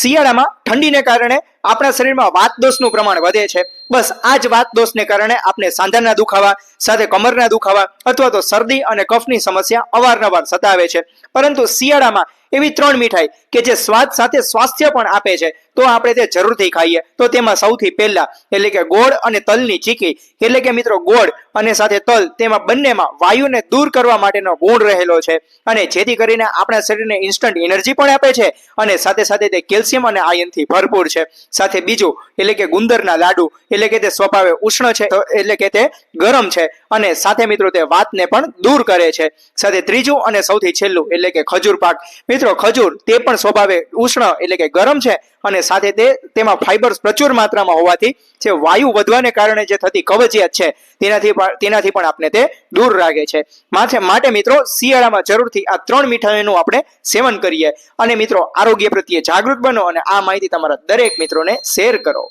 શિયાળામાં ઠંડીને કારણે આપણા શરીરમાં વાત દોષનું પ્રમાણ વધે છે। બસ આ જ વાત દોષને કારણે આપણે સાંધાના દુખાવા સાથે કમરના દુખાવા અથવા તો શરદી અને કફની સમસ્યા અવારનવાર સતાવે છે। પરંતુ શિયાળામાં એવી 3 મીઠાઈ કે જે સ્વાદ સાથે સ્વાસ્થ્ય પણ આપે છે, તો આપણે તે જરૂરથી ખાઈએ। તો તેમાં સૌથી પહેલા એટલે કે ગોળ અને તલની ચીકી, એટલે કે મિત્રો ગોળ અને સાથે તલ, તેમાં બંનેમાં વાયુને દૂર કરવા માટેનો ગુણ રહેલો છે અને જેથી કરીને આપણા શરીરને ઇન્સ્ટન્ટ એનર્જી પણ આપે છે અને સાથે સાથે તે કેલ્શિયમ અને આયનથી ભરપૂર છે। સાથે બીજું એટલે કે ગુંદરના લાડુ, એટલે કે તે સ્વભાવે ઉષ્ણ છે, એટલે કે તે ગરમ છે અને સાથે મિત્રો તે વાતને પણ દૂર કરે છે। સાથે ત્રીજું અને સૌથી છેલ્લું એટલે કે ખજૂર પાક। મિત્રો ખજૂર તે પણ સ્વભાવે ઉષ્ણ એટલે કે ગરમ છે અને સાથે તેમાં ફાઈબર્સ પ્રચુર માત્રામાં હોવાથી જે વાયુ વધવાને કારણે જે થતી કબજિયાત છે તેનાથી પણ આપણે તે દૂર રાખે છે। માટે મિત્રો શિયાળામાં જરૂરથી આ 3 મીઠાઈઓનું આપણે સેવન કરીએ અને મિત્રો આરોગ્ય પ્રત્યે જાગૃત બનો અને આ માહિતી તમારા દરેક મિત્રોને શેર કરો।